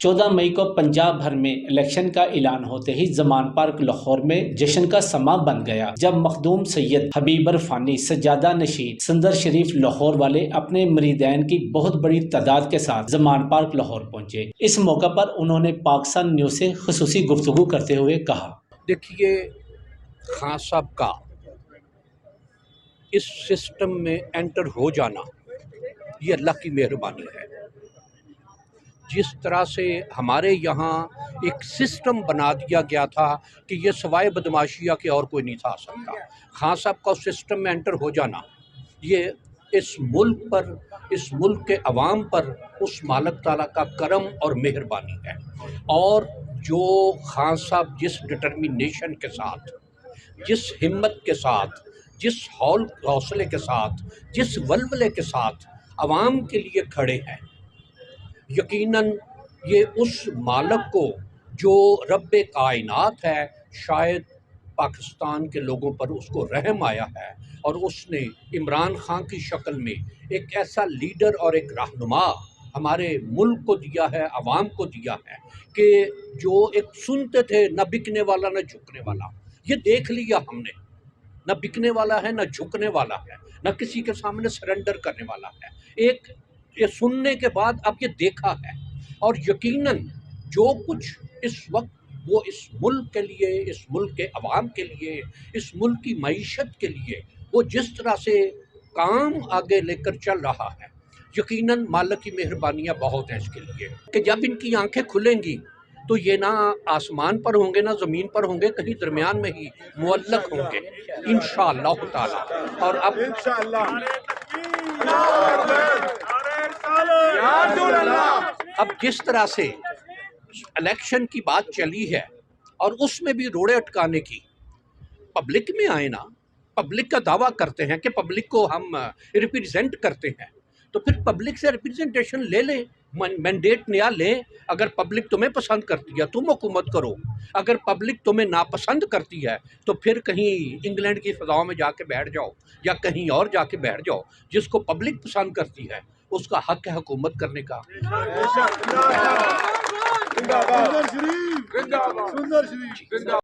14 मई को पंजाब भर में इलेक्शन का ऐलान होते ही ज़मान पार्क लाहौर में जश्न का समा बन गया, जब मखदूम सैयद हबीब अरफानी सज्जादा नशीन संदर शरीफ लाहौर वाले अपने मरीदैन की बहुत बड़ी तादाद के साथ ज़मान पार्क लाहौर पहुंचे। इस मौका पर उन्होंने पाकिस्तान न्यूज़ से खुसूसी गुफ्तगू करते हुए कहा, देखिए, खान साहब का इस सिस्टम में एंटर हो जाना ये अल्लाह की मेहरबानी है। जिस तरह से हमारे यहाँ एक सिस्टम बना दिया गया था कि ये सवाए बदमाशिया के और कोई नहीं था सकता, खान साहब का उस सिस्टम में एंटर हो जाना ये इस मुल्क पर, इस मुल्क के अवाम पर उस मालिक ताला का करम और मेहरबानी है। और जो खान साहब जिस डिटर्मिनेशन के साथ, जिस हिम्मत के साथ, जिस हौसले के साथ, जिस वल्वले के साथ अवाम के लिए खड़े हैं, यकीनन ये उस मालिक को जो रब्बे कायनात है, शायद पाकिस्तान के लोगों पर उसको रहम आया है और उसने इमरान खान की शक्ल में एक ऐसा लीडर और एक रहनुमा हमारे मुल्क को दिया है, अवाम को दिया है कि जो एक सुनते थे न बिकने वाला न झुकने वाला, ये देख लिया हमने, न बिकने वाला है न झुकने वाला है, न किसी के सामने सरेंडर करने वाला है। एक ये सुनने के बाद अब ये देखा है और यकीनन जो कुछ इस वक्त वो इस मुल्क के लिए, इस मुल्क के अवाम के लिए, इस मुल्क की मईशत के लिए वो जिस तरह से काम आगे लेकर चल रहा है, यकीनन मालिक की मेहरबानियाँ बहुत हैं इसके लिए कि जब इनकी आंखें खुलेंगी तो ये ना आसमान पर होंगे ना ज़मीन पर होंगे, कहीं दरमियान में ही मुअल्लक होंगे इंशाअल्लाह ताला। और अब जिस तरह से इलेक्शन की बात चली है और उसमें भी रोड़े अटकाने की, पब्लिक में आए ना, पब्लिक का दावा करते हैं कि पब्लिक को हम रिप्रेजेंट करते हैं, तो फिर पब्लिक से रिप्रेजेंटेशन ले लें, मैंडेट नया लें। अगर पब्लिक तुम्हें पसंद करती है तुम हुकूमत करो, अगर पब्लिक तुम्हें नापसंद करती है तो फिर कहीं इंग्लैंड की फ़ज़ाओं में जाके बैठ जाओ या कहीं और जाके बैठ जाओ। जिसको पब्लिक पसंद करती है उसका हक है हुकूमत करने का।